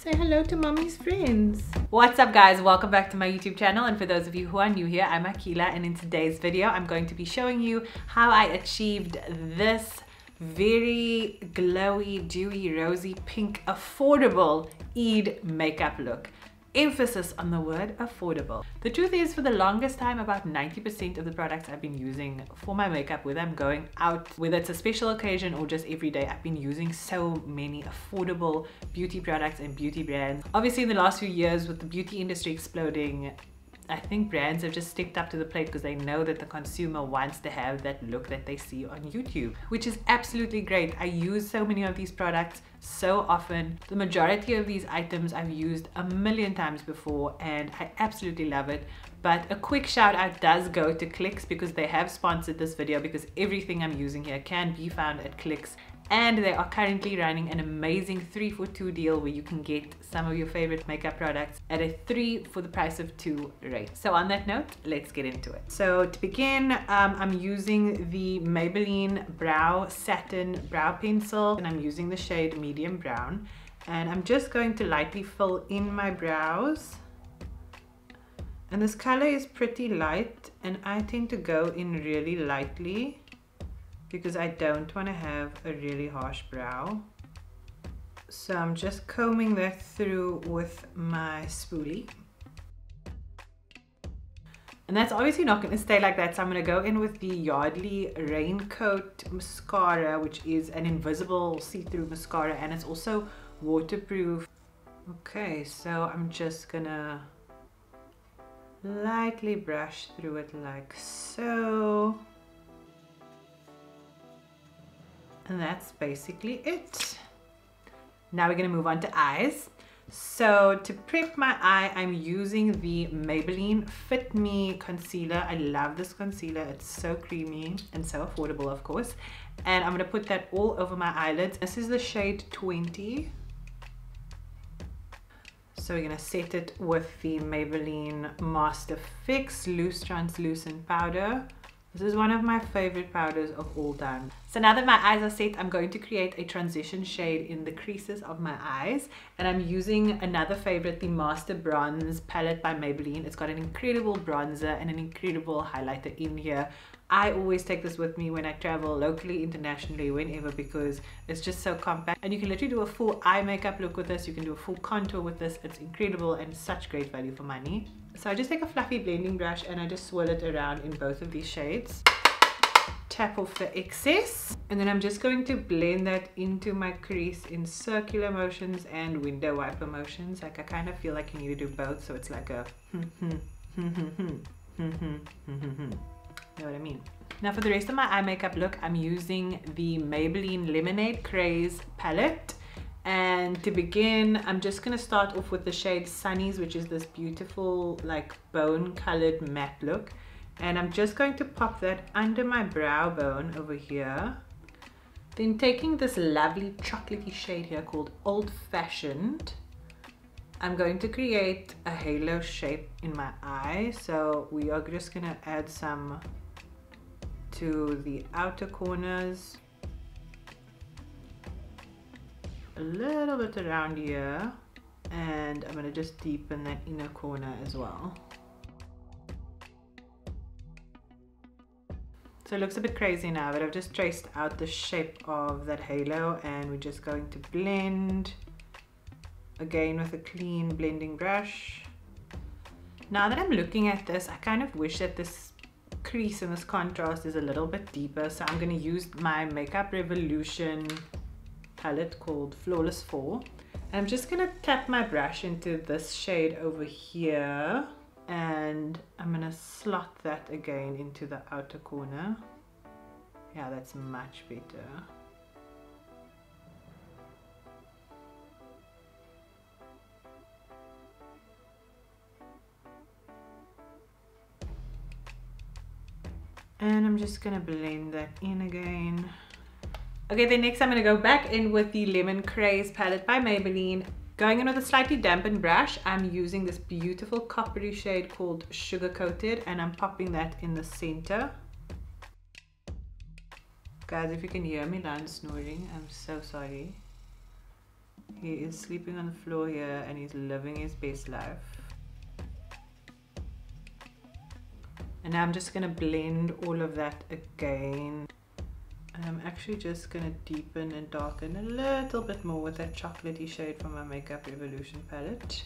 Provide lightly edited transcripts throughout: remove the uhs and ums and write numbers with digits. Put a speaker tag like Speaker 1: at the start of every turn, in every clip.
Speaker 1: Say hello to mommy's friends.
Speaker 2: What's up guys, welcome back to my YouTube channel, and for those of you who are new here, I'm Akila, and in today's video I'm going to be showing you how I achieved this very glowy, dewy, rosy, pink, affordable Eid makeup look. Emphasis on the word affordable. The truth is, for the longest time, about 90% of the products I've been using for my makeup, whether I'm going out, whether it's a special occasion or just every day, I've been using so many affordable beauty products and beauty brands. Obviously, in the last few years, with the beauty industry exploding, I think brands have just stepped up to the plate because they know that the consumer wants to have that look that they see on YouTube, which is absolutely great. I use so many of these products so often. The majority of these items I've used a million times before and I absolutely love it. But a quick shout out does go to Clicks because they have sponsored this video, because everything I'm using here can be found at Clicks. And they are currently running an amazing 3 for 2 deal where you can get some of your favorite makeup products at a 3 for the price of 2 rate. So on that note, let's get into it. So to begin, I'm using the Maybelline Brow Satin Brow Pencil, and I'm using the shade Medium Brown. And I'm just going to lightly fill in my brows. And this color is pretty light, and I tend to go in really lightly because I don't want to have a really harsh brow. So I'm just combing that through with my spoolie. And that's obviously not going to stay like that, so I'm going to go in with the Yardley Raincoat Mascara, which is an invisible see-through mascara, and it's also waterproof. Okay, so I'm just gonna lightly brush through it like so. And that's basically it. Now we're gonna move on to eyes. So to prep my eye, I'm using the Maybelline Fit Me concealer. I love this concealer. It's so creamy and so affordable, of course. And I'm gonna put that all over my eyelids. This is the shade 20. So we're gonna set it with the Maybelline Master Fix Loose Translucent Powder. This is one of my favorite powders of all time. So now that my eyes are set, I'm going to create a transition shade in the creases of my eyes. And I'm using another favorite, the Master Bronze palette by Maybelline. It's got an incredible bronzer and an incredible highlighter in here. I always take this with me when I travel locally, internationally, whenever, because it's just so compact. And you can literally do a full eye makeup look with this. You can do a full contour with this. It's incredible and such great value for money. So I just take a fluffy blending brush and I just swirl it around in both of these shades. Tap off the excess. And then I'm just going to blend that into my crease in circular motions and window wiper motions. Like, I kind of feel like you need to do both, so it's like a know what I mean? Now for the rest of my eye makeup look, I'm using the Maybelline Lemonade Craze palette. And to begin, I'm just going to start off with the shade Sunnies, which is this beautiful like bone colored matte look. And I'm just going to pop that under my brow bone over here. Then taking this lovely chocolatey shade here called Old Fashioned, I'm going to create a halo shape in my eye. So we are just going to add some to the outer corners, a little bit around here, and I'm going to just deepen that inner corner as well. So it looks a bit crazy now, but I've just traced out the shape of that halo, and we're just going to blend again with a clean blending brush. Now that I'm looking at this, I kind of wish that this crease and this contrast is a little bit deeper, so I'm going to use my Makeup Revolution palette called Flawless 4. And I'm just going to tap my brush into this shade over here, and I'm going to slot that again into the outer corner. Yeah, that's much better. And I'm just gonna blend that in again. Okay, then next I'm gonna go back in with the Lemon Craze palette by Maybelline. Going in with a slightly dampened brush, I'm using this beautiful coppery shade called Sugar Coated, and I'm popping that in the center. Guys, if you can hear me, Lan's snoring, I'm so sorry. He is sleeping on the floor here and he's living his best life. And now I'm just going to blend all of that again. And I'm actually just going to deepen and darken a little bit more with that chocolatey shade from my Makeup Revolution palette.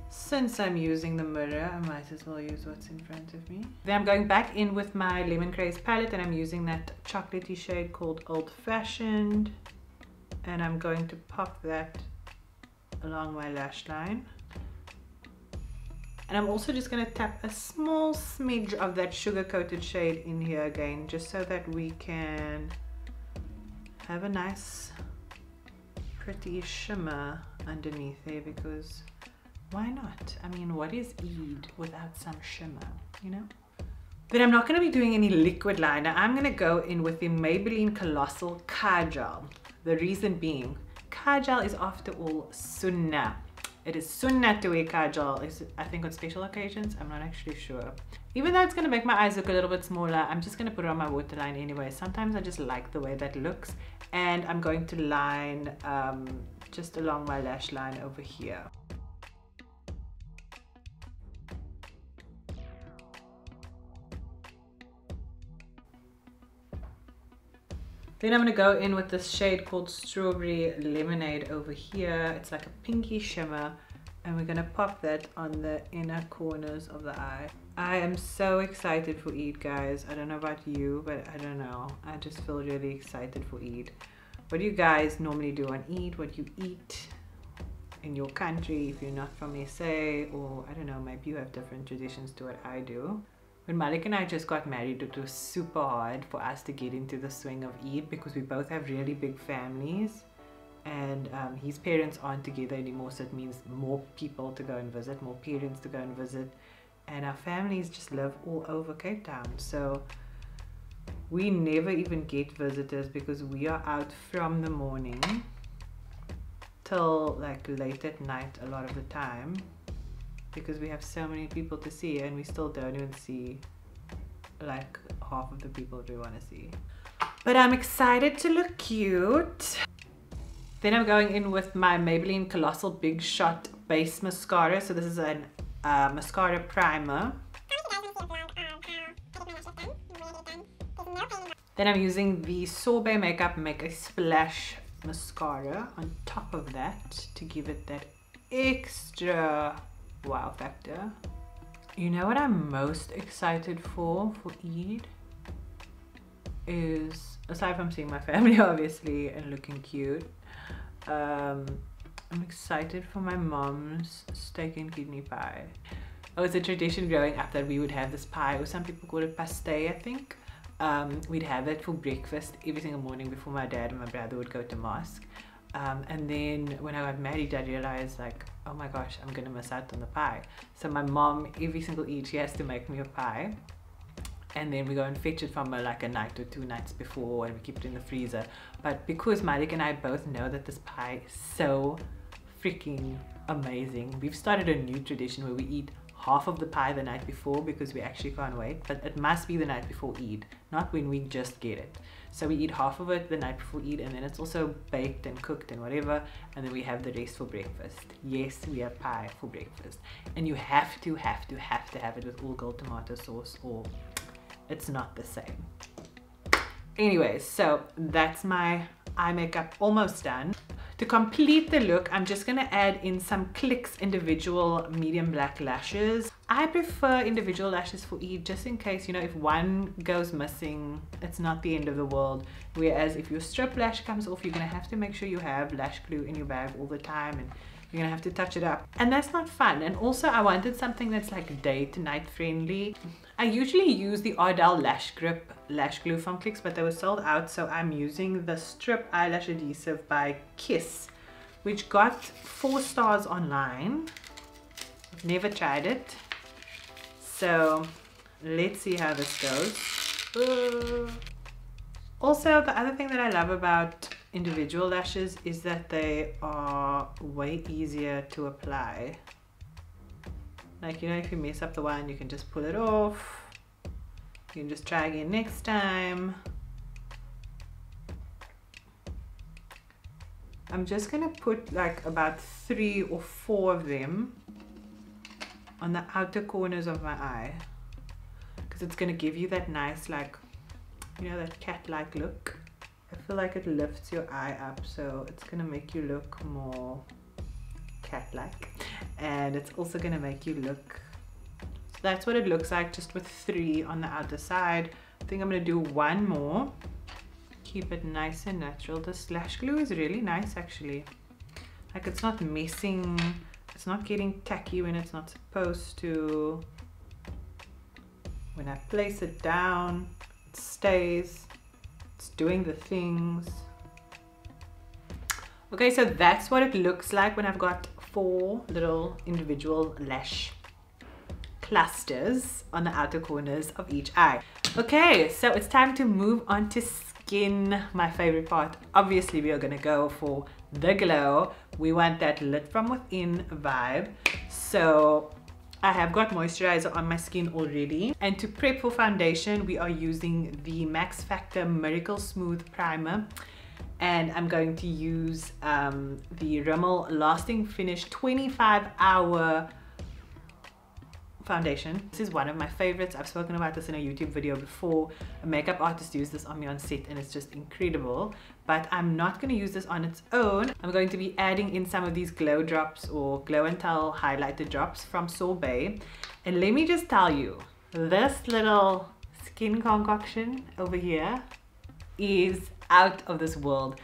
Speaker 2: Since I'm using the mirror, I might as well use what's in front of me. Then I'm going back in with my Lemon Craze palette and I'm using that chocolatey shade called Old Fashioned. And I'm going to pop that along my lash line. And I'm also just going to tap a small smidge of that sugar coated shade in here again, just so that we can have a nice pretty shimmer underneath there, because why not? I mean, what is Eid without some shimmer, you know? Then I'm not going to be doing any liquid liner. I'm going to go in with the Maybelline Colossal Kajal. The reason being, Kajal is after all sunnah. It is sunnah to wear kajal, I think on special occasions. I'm not actually sure. Even though it's going to make my eyes look a little bit smaller, I'm just going to put it on my waterline anyway. Sometimes I just like the way that looks. And I'm going to line just along my lash line over here. Then I'm going to go in with this shade called Strawberry Lemonade over here. It's like a pinky shimmer. And we're going to pop that on the inner corners of the eye. I am so excited for Eid, guys. I don't know about you, but I don't know. I just feel really excited for Eid. What do you guys normally do on Eid? What you eat in your country if you're not from SA? Or I don't know, maybe you have different traditions to what I do. When Malik and I just got married, it was super hard for us to get into the swing of Eid because we both have really big families, and his parents aren't together anymore, so it means more people to go and visit, more parents to go and visit, and our families just live all over Cape Town, so we never even get visitors because we are out from the morning till like late at night a lot of the time, because we have so many people to see and we still don't even see like half of the people we want to see. But I'm excited to look cute. Then I'm going in with my Maybelline Colossal Big Shot Base Mascara. So this is a mascara primer. Then I'm using the Sorbet Makeup Make a Splash mascara on top of that to give it that extra wow factor. You know what I'm most excited for Eid is, aside from seeing my family obviously and looking cute, I'm excited for my mom's steak and kidney pie. It was a tradition growing up that we would have this pie, or some people call it pastei, I think. We'd have it for breakfast every single morning before my dad and my brother would go to mosque. And then when I got married, I realized like, oh my gosh, I'm gonna miss out on the pie. So my mom, every single Eid, she has to make me a pie. And then we go and fetch it from her like a night or 2 nights before, and we keep it in the freezer. But because Malik and I both know that this pie is so freaking amazing, we've started a new tradition where we eat half of the pie the night before because we actually can't wait, but it must be the night before Eid, not when we just get it. So we eat half of it the night before Eid, and then it's also baked and cooked and whatever, and then we have the rest for breakfast. Yes, we have pie for breakfast, and you have to have it with all gold tomato sauce, or it's not the same. Anyways, so that's my eye makeup almost done. To complete the look, I'm just gonna add in some Clicks individual medium black lashes. I prefer individual lashes for Eid, just in case, you know, if one goes missing, it's not the end of the world. Whereas if your strip lash comes off, you're gonna have to make sure you have lash glue in your bag all the time, and you're gonna have to touch it up, and that's not fun. And also I wanted something that's like day to night friendly. I usually use the Ardell Lash Grip lash glue from Clicks, but they were sold out, so I'm using the strip eyelash adhesive by Kiss, which got 4 stars online. I've never tried it, so let's see how this goes. Also, the other thing that I love about individual lashes is that they are way easier to apply. Like, you know, if you mess up the one, you can just pull it off. You can just try again next time. I'm just gonna put like about 3 or 4 of them on the outer corners of my eye, because it's gonna give you that nice, like, you know, that cat-like look. I feel like it lifts your eye up, so it's gonna make you look more cat-like, and it's also gonna make you look, so that's what it looks like just with 3 on the outer side. I think I'm gonna do 1 more. Keep it nice and natural. The slash glue is really nice actually. Like, it's not messing, it's not getting tacky when it's not supposed to. When I place it down, it stays, it's doing the things. Okay, so that's what it looks like when I've got 4 little individual lash clusters on the outer corners of each eye. Okay, so it's time to move on to skin, my favorite part. Obviously, we are gonna go for the glow. We want that lit from within vibe. So I have got moisturizer on my skin already, and to prep for foundation we are using the Max Factor Miracle Smooth Primer, and I'm going to use the Rimmel Lasting Finish 25-hour foundation. This is one of my favorites. I've spoken about this in a YouTube video before. A makeup artist used this on me on set and it's just incredible, but I'm not going to use this on its own. I'm going to be adding in some of these glow drops or glow and tell highlighter drops from Sorbet, and let me just tell you, this little skin concoction over here is out of this world.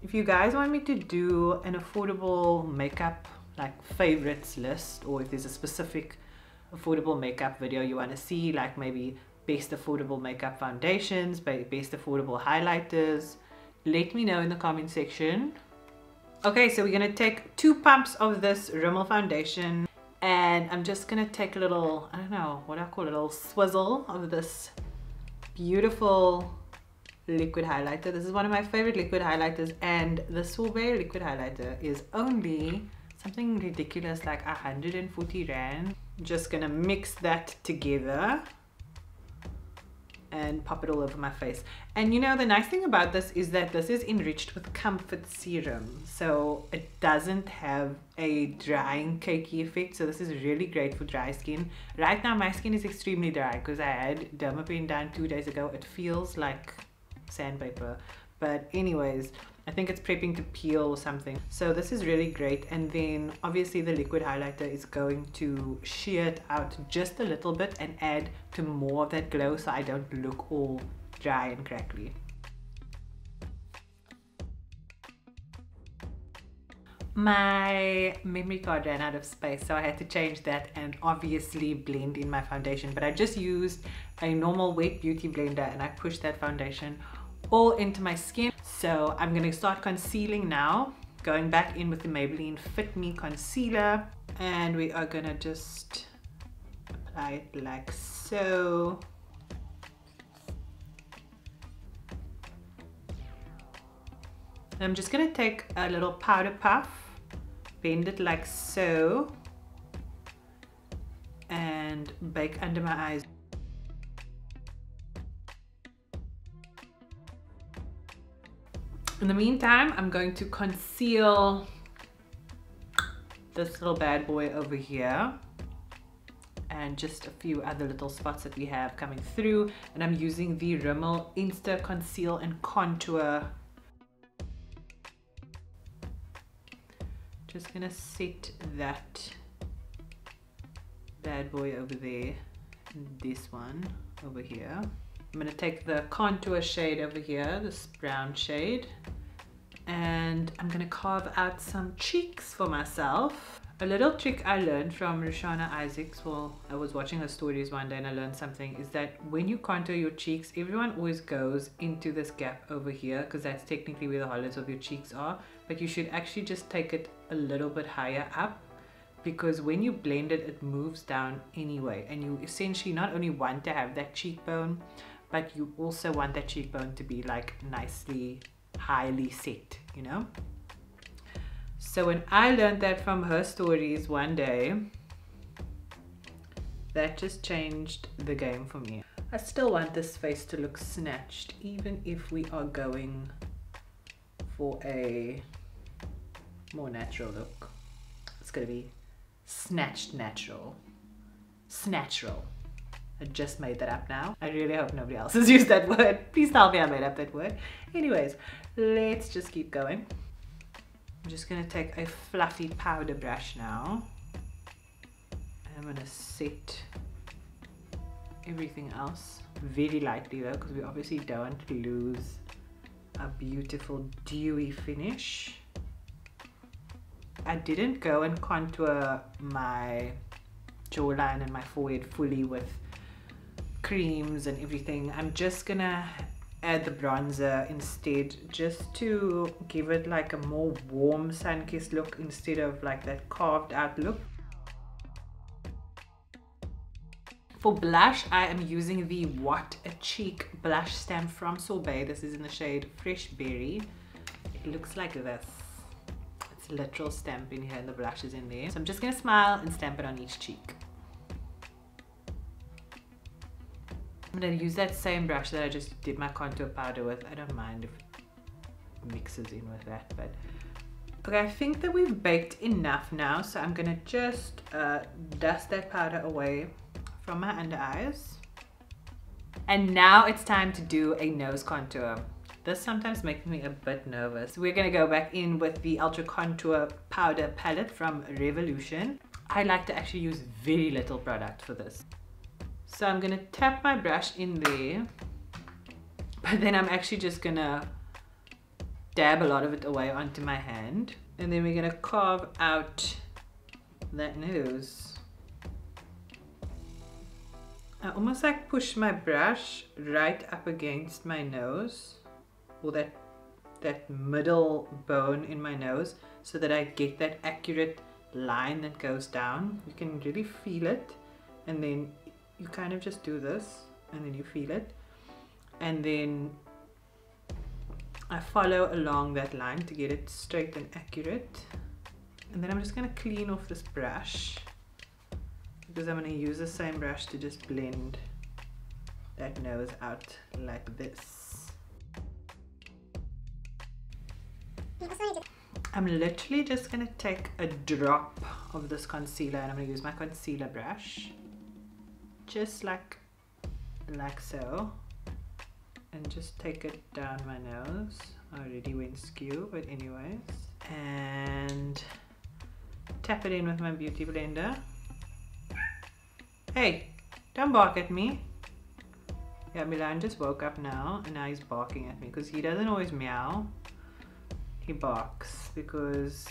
Speaker 2: If you guys want me to do an affordable makeup like favorites list, or if there's a specific affordable makeup video you want to see, like maybe best affordable makeup foundations, best affordable highlighters, let me know in the comment section. Okay, so we're gonna take 2 pumps of this Rimmel foundation, and I'm just gonna take a little, I don't know what I call it, a little swizzle of this beautiful liquid highlighter. This is one of my favorite liquid highlighters, and the Sorbet liquid highlighter is only something ridiculous like 140 rand. Just gonna mix that together and pop it all over my face. And you know, the nice thing about this is that this is enriched with comfort serum, so it doesn't have a drying cakey effect. So this is really great for dry skin. Right now my skin is extremely dry because I had Dermapen done 2 days ago. It feels like sandpaper, but anyways, I think it's prepping to peel or something. So this is really great. And then obviously the liquid highlighter is going to sheer it out just a little bit and add to more of that glow, so I don't look all dry and crackly. My memory card ran out of space, so I had to change that and obviously blend in my foundation, but I just used a normal wet beauty blender and I pushed that foundation all into my skin. So I'm going to start concealing now, going back in with the Maybelline Fit Me concealer, and we are going to just apply it like so. And I'm just going to take a little powder puff, bend it like so, and bake under my eyes. In the meantime, I'm going to conceal this little bad boy over here and just a few other little spots that we have coming through, and I'm using the Rimmel Insta Conceal and Contour. Just gonna set that bad boy over there and this one over here. I'm going to take the contour shade over here, this brown shade, and I'm going to carve out some cheeks for myself. A little trick I learned from Roshana Isaacs, well, I was watching her stories one day and I learned something, is that when you contour your cheeks, everyone always goes into this gap over here because that's technically where the hollows of your cheeks are, but you should actually just take it a little bit higher up, because when you blend it, it moves down anyway, and you essentially not only want to have that cheekbone, but you also want that cheekbone to be like nicely, highly set, you know? So when I learned that from her stories one day, that just changed the game for me. I still want this face to look snatched, even if we are going for a more natural look. It's gonna be snatched natural. Snatchural. I just made that up now. I really hope nobody else has used that word. Please tell me I made up that word. Anyways, let's just keep going. I'm just gonna take a fluffy powder brush now. And I'm gonna set everything else very lightly though, because we obviously don't lose a beautiful dewy finish. I didn't go and contour my jawline and my forehead fully with creams and everything. I'm just gonna add the bronzer instead, just to give it like a more warm sun-kissed look instead of like that carved out look. For blush, I am using the What a Cheek blush stamp from Sorbet. This is in the shade Fresh Berry. It looks like this. It's a literal stamp in here and the blush is in there. So I'm just gonna smile and stamp it on each cheek. I'm going to use that same brush that I just did my contour powder with. I don't mind if it mixes in with that, but okay, I think that we've baked enough now, so I'm going to just dust that powder away from my under eyes. And now it's time to do a nose contour. This sometimes makes me a bit nervous. We're going to go back in with the Ultra Contour Powder Palette from Revolution. I like to actually use very little product for this. So I'm gonna tap my brush in there, but then I'm actually just gonna dab a lot of it away onto my hand. And then we're gonna carve out that nose. I almost like push my brush right up against my nose, or that middle bone in my nose, so that I get that accurate line that goes down. You can really feel it, and then you kind of just do this and then you feel it, and then I follow along that line to get it straight and accurate. And then I'm just going to clean off this brush, because I'm going to use the same brush to just blend that nose out like this. I'm literally just going to take a drop of this concealer, and I'm going to use my concealer brush, just like so, and just take it down my nose. I already went skew, but anyways, and tap it in with my beauty blender. Hey, don't bark at me. Yeah, Milan just woke up now, and now he's barking at me, because he doesn't always meow. He barks because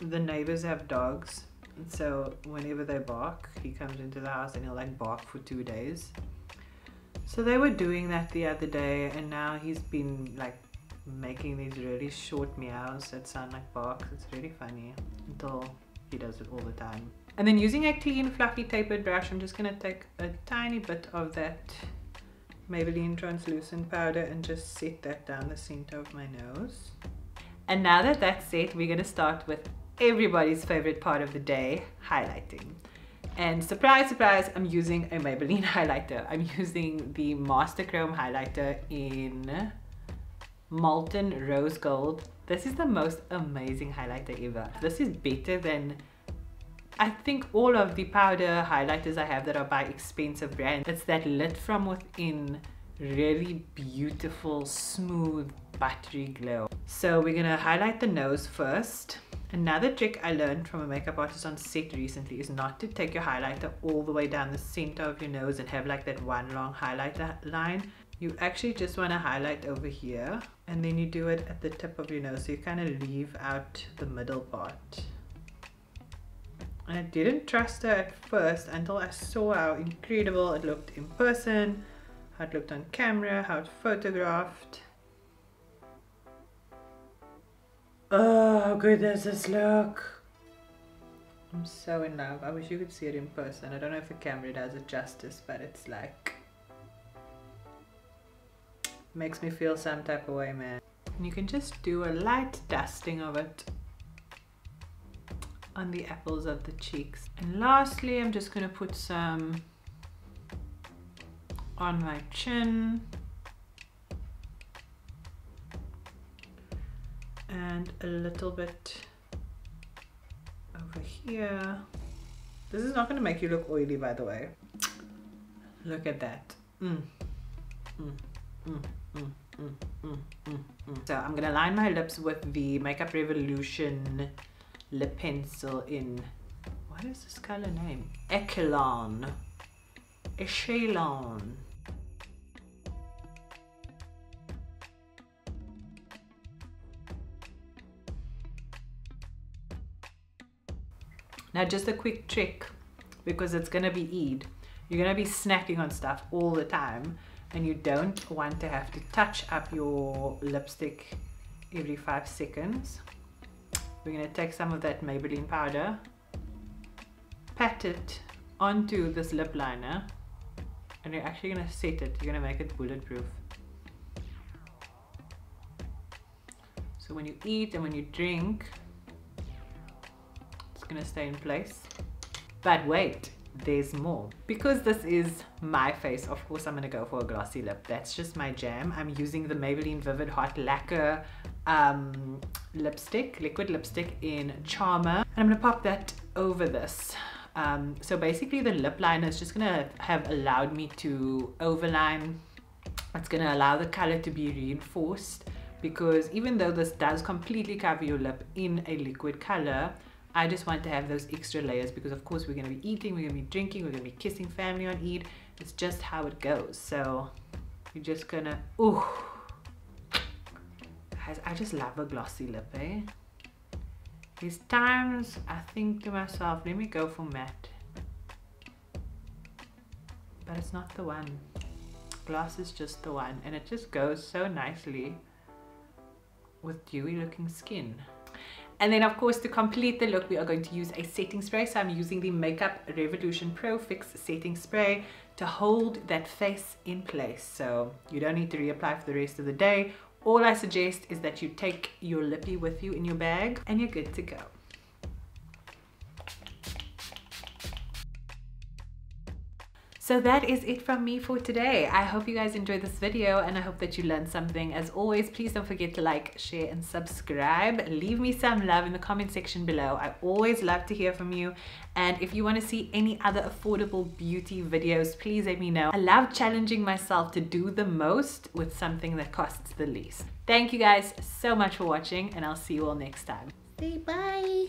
Speaker 2: the neighbors have dogs. And so whenever they bark, he comes into the house and he'll like bark for 2 days. So they were doing that the other day, and now he's been like making these really short meows that sound like barks. It's really funny until he does it all the time. And then using a clean fluffy tapered brush, I'm just going to take a tiny bit of that Maybelline translucent powder and just set that down the center of my nose. And now that that's set, we're going to start with everybody's favorite part of the day, highlighting. And surprise, surprise, I'm using a Maybelline highlighter. I'm using the Master Chrome highlighter in Molten Rose Gold. This is the most amazing highlighter ever. This is better than, I think, all of the powder highlighters I have that are by expensive brands. It's that lit from within, really beautiful, smooth, buttery glow. So we're gonna highlight the nose first. Another trick I learned from a makeup artist on set recently is not to take your highlighter all the way down the center of your nose and have like that one long highlighter line. You actually just want to highlight over here, and then you do it at the tip of your nose, so you kind of leave out the middle part. And I didn't trust her at first until I saw how incredible it looked in person, how it looked on camera, how it photographed. Oh, how good does this look? I'm so in love. I wish you could see it in person. I don't know if the camera does it justice, but it's like, makes me feel some type of way, man. And you can just do a light dusting of it on the apples of the cheeks. And lastly, I'm just gonna put some on my chin. And a little bit over here. This is not going to make you look oily, by the way. Look at that. So I'm going to line my lips with the Makeup Revolution lip pencil in, what is this color name? Echelon. Echelon. Now just a quick trick, because it's gonna be Eid. You're gonna be snacking on stuff all the time, and you don't want to have to touch up your lipstick every 5 seconds. We're gonna take some of that Maybelline powder, pat it onto this lip liner, and you're actually gonna set it. You're gonna make it bulletproof. So when you eat and when you drink, gonna stay in place. But wait, there's more. Because this is my face, of course I'm gonna go for a glossy lip. That's just my jam. I'm using the Maybelline Vivid Hot Lacquer lipstick, liquid lipstick in Charmer, and I'm gonna pop that over this. So basically the lip liner is just gonna have allowed me to overline. It's gonna allow the color to be reinforced, because even though this does completely cover your lip in a liquid color, I just want to have those extra layers, because of course we're going to be eating, we're going to be drinking, we're going to be kissing family on Eid. It's just how it goes. So you're just gonna, ooh, guys, I just love a glossy lip, eh? These times I think to myself, let me go for matte, but it's not the one. Gloss is just the one, and it just goes so nicely with dewy looking skin. And then of course, to complete the look, we are going to use a setting spray. So I'm using the Makeup Revolution Pro Fix setting spray to hold that face in place. So you don't need to reapply for the rest of the day. All I suggest is that you take your lippy with you in your bag and you're good to go. So that is it from me for today. I hope you guys enjoyed this video, and I hope that you learned something. As always, please don't forget to like, share, and subscribe. Leave me some love in the comment section below. I always love to hear from you. And if you want to see any other affordable beauty videos, please let me know. I love challenging myself to do the most with something that costs the least. Thank you guys so much for watching, and I'll see you all next time.
Speaker 1: Say bye.